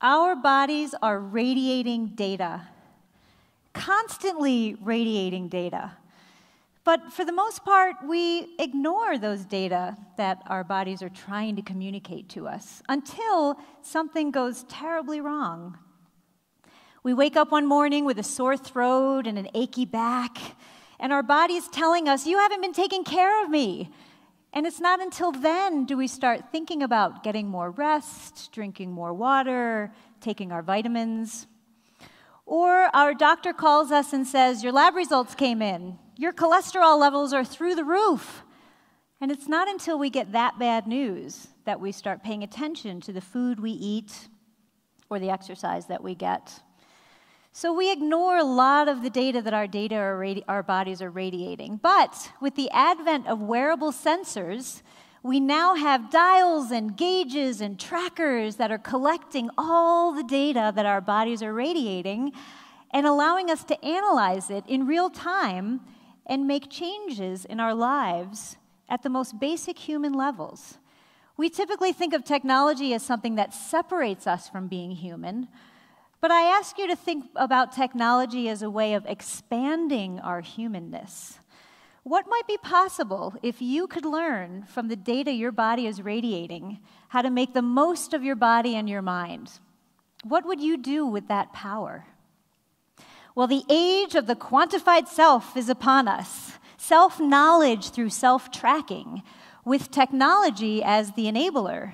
Our bodies are radiating data, constantly radiating data. But for the most part, we ignore those data that our bodies are trying to communicate to us until something goes terribly wrong. We wake up one morning with a sore throat and an achy back, and our body's telling us, "You haven't been taking care of me." And it's not until then do we start thinking about getting more rest, drinking more water, taking our vitamins. Or our doctor calls us and says, "Your lab results came in. Your cholesterol levels are through the roof." And it's not until we get that bad news that we start paying attention to the food we eat or the exercise that we get. So we ignore a lot of the data that our bodies are radiating. But with the advent of wearable sensors, we now have dials and gauges and trackers that are collecting all the data that our bodies are radiating and allowing us to analyze it in real time and make changes in our lives at the most basic human levels. We typically think of technology as something that separates us from being human, but I ask you to think about technology as a way of expanding our humanness. What might be possible if you could learn from the data your body is radiating how to make the most of your body and your mind? What would you do with that power? Well, the age of the quantified self is upon us. Self-knowledge through self-tracking, with technology as the enabler.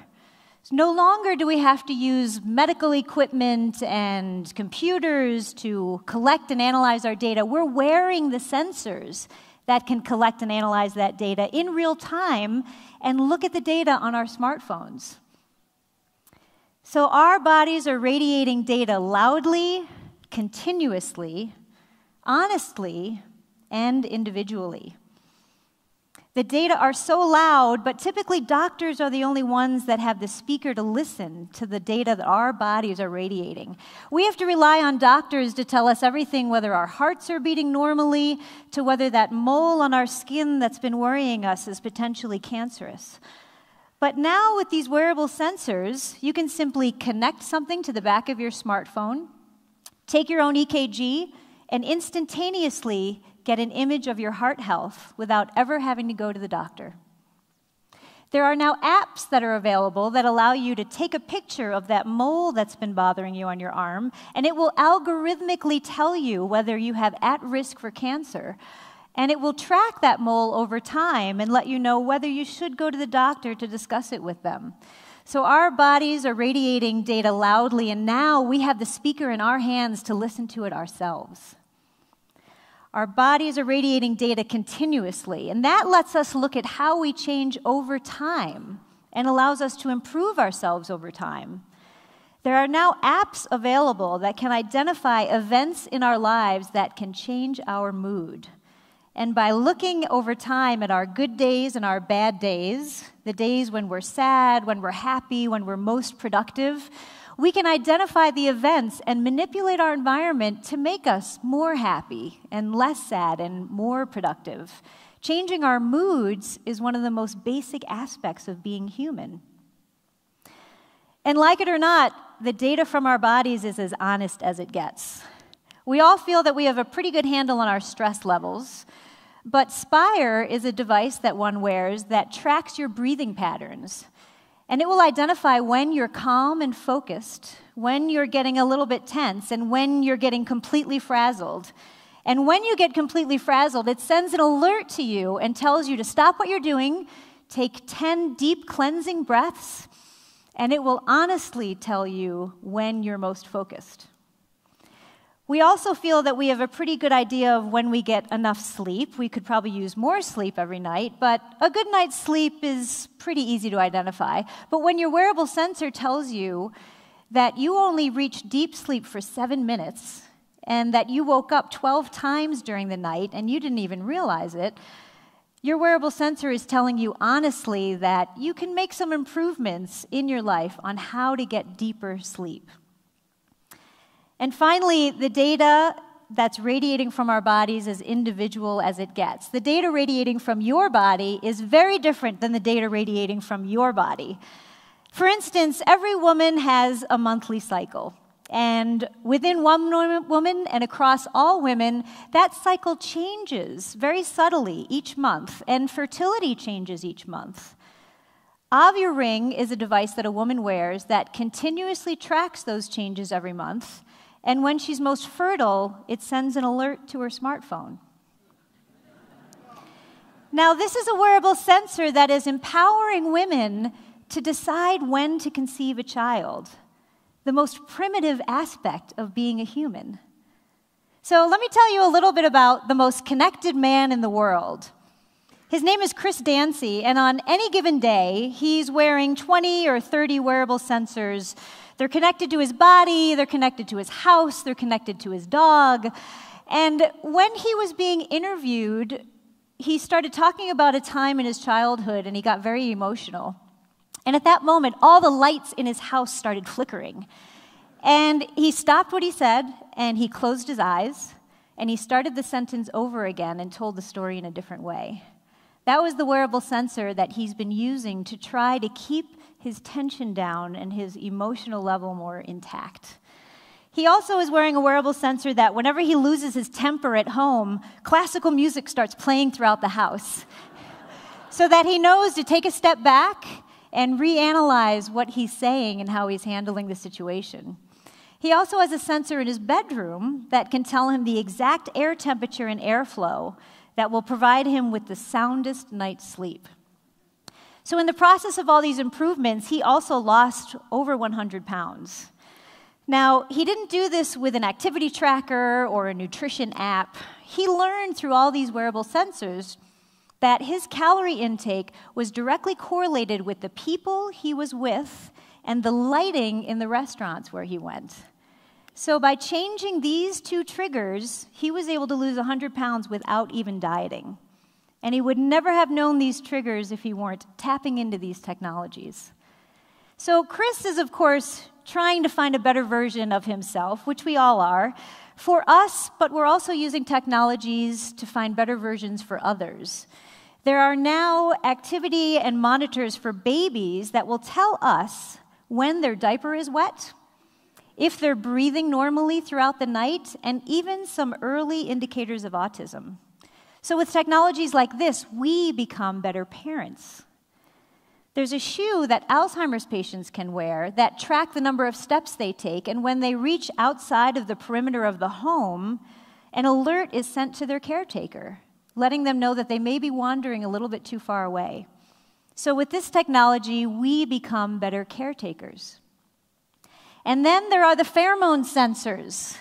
No longer do we have to use medical equipment and computers to collect and analyze our data. We're wearing the sensors that can collect and analyze that data in real time and look at the data on our smartphones. So our bodies are radiating data loudly, continuously, honestly, and individually. The data are so loud, but typically doctors are the only ones that have the speaker to listen to the data that our bodies are radiating. We have to rely on doctors to tell us everything, whether our hearts are beating normally, to whether that mole on our skin that's been worrying us is potentially cancerous. But now with these wearable sensors, you can simply connect something to the back of your smartphone, take your own EKG, and instantaneously get an image of your heart health without ever having to go to the doctor. There are now apps that are available that allow you to take a picture of that mole that's been bothering you on your arm, and it will algorithmically tell you whether you have at risk for cancer. And it will track that mole over time and let you know whether you should go to the doctor to discuss it with them. So our bodies are radiating data loudly, and now we have the speaker in our hands to listen to it ourselves. Our bodies are radiating data continuously, and that lets us look at how we change over time and allows us to improve ourselves over time. There are now apps available that can identify events in our lives that can change our mood. And by looking over time at our good days and our bad days, the days when we're sad, when we're happy, when we're most productive, we can identify the events and manipulate our environment to make us more happy and less sad and more productive. Changing our moods is one of the most basic aspects of being human. And like it or not, the data from our bodies is as honest as it gets. We all feel that we have a pretty good handle on our stress levels, but Spire is a device that one wears that tracks your breathing patterns. And it will identify when you're calm and focused, when you're getting a little bit tense, and when you're getting completely frazzled. And when you get completely frazzled, it sends an alert to you and tells you to stop what you're doing, take 10 deep cleansing breaths, and it will honestly tell you when you're most focused. We also feel that we have a pretty good idea of when we get enough sleep. We could probably use more sleep every night, but a good night's sleep is pretty easy to identify. But when your wearable sensor tells you that you only reached deep sleep for 7 minutes and that you woke up 12 times during the night and you didn't even realize it, your wearable sensor is telling you honestly that you can make some improvements in your life on how to get deeper sleep. And finally, the data that's radiating from our bodies is individual as it gets. The data radiating from your body is very different than the data radiating from your body. For instance, every woman has a monthly cycle. And within one woman and across all women, that cycle changes very subtly each month, and fertility changes each month. Ovule Ring is a device that a woman wears that continuously tracks those changes every month, and when she's most fertile, it sends an alert to her smartphone. Now, this is a wearable sensor that is empowering women to decide when to conceive a child, the most primitive aspect of being a human. So let me tell you a little bit about the most connected man in the world. His name is Chris Dancy, and on any given day, he's wearing 20 or 30 wearable sensors. They're connected to his body, they're connected to his house, they're connected to his dog. And when he was being interviewed, he started talking about a time in his childhood, and he got very emotional. And at that moment, all the lights in his house started flickering. And he stopped what he said, and he closed his eyes, and he started the sentence over again and told the story in a different way. That was the wearable sensor that he's been using to try to keep his tension down and his emotional level more intact. He also is wearing a wearable sensor that whenever he loses his temper at home, classical music starts playing throughout the house, so that he knows to take a step back and reanalyze what he's saying and how he's handling the situation. He also has a sensor in his bedroom that can tell him the exact air temperature and airflow that will provide him with the soundest night's sleep. So in the process of all these improvements, he also lost over 100 pounds. Now, he didn't do this with an activity tracker or a nutrition app. He learned through all these wearable sensors that his calorie intake was directly correlated with the people he was with and the lighting in the restaurants where he went. So by changing these two triggers, he was able to lose 100 pounds without even dieting. And he would never have known these triggers if he weren't tapping into these technologies. So Chris is, of course, trying to find a better version of himself, which we all are, for us, but we're also using technologies to find better versions for others. There are now activity and monitors for babies that will tell us when their diaper is wet, if they're breathing normally throughout the night, and even some early indicators of autism. So with technologies like this, we become better parents. There's a shoe that Alzheimer's patients can wear that track the number of steps they take, and when they reach outside of the perimeter of the home, an alert is sent to their caretaker, letting them know that they may be wandering a little bit too far away. So with this technology, we become better caretakers. And then there are the pheromone sensors.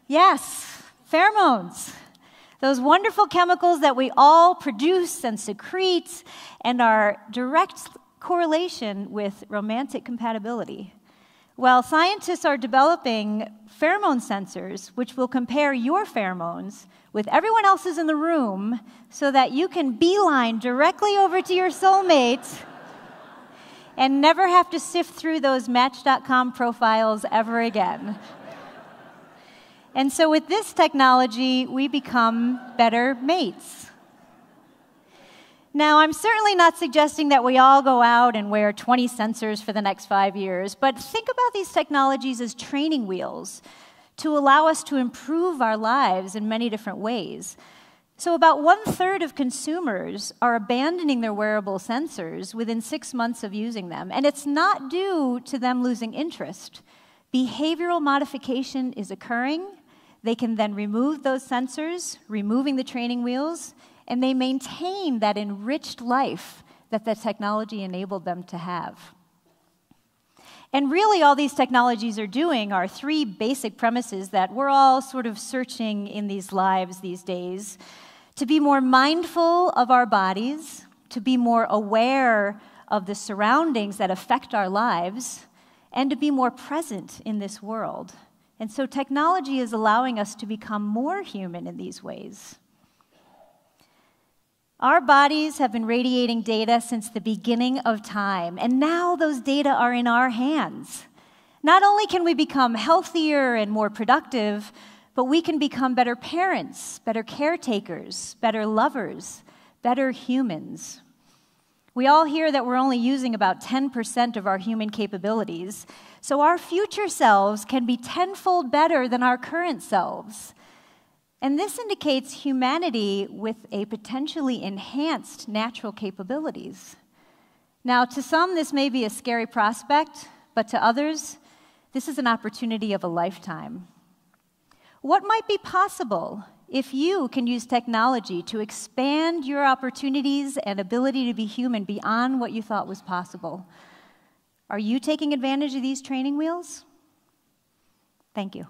Yes, pheromones. Those wonderful chemicals that we all produce and secrete and are direct correlation with romantic compatibility. Well, scientists are developing pheromone sensors which will compare your pheromones with everyone else's in the room so that you can beeline directly over to your soulmate and never have to sift through those Match.com profiles ever again. And so with this technology, we become better mates. Now, I'm certainly not suggesting that we all go out and wear 20 sensors for the next 5 years, but think about these technologies as training wheels to allow us to improve our lives in many different ways. So about 1/3 of consumers are abandoning their wearable sensors within 6 months of using them, and it's not due to them losing interest. Behavioral modification is occurring. They can then remove those sensors, removing the training wheels, and they maintain that enriched life that the technology enabled them to have. And really, all these technologies are doing are 3 basic premises that we're all sort of searching in these lives these days: to be more mindful of our bodies, to be more aware of the surroundings that affect our lives, and to be more present in this world. And so technology is allowing us to become more human in these ways. Our bodies have been radiating data since the beginning of time, and now those data are in our hands. Not only can we become healthier and more productive, but we can become better parents, better caretakers, better lovers, better humans. We all hear that we're only using about 10% of our human capabilities, so our future selves can be tenfold better than our current selves. And this indicates humanity with a potentially enhanced natural capabilities. Now, to some, this may be a scary prospect, but to others, this is an opportunity of a lifetime. What might be possible if you can use technology to expand your opportunities and ability to be human beyond what you thought was possible? Are you taking advantage of these training wheels? Thank you.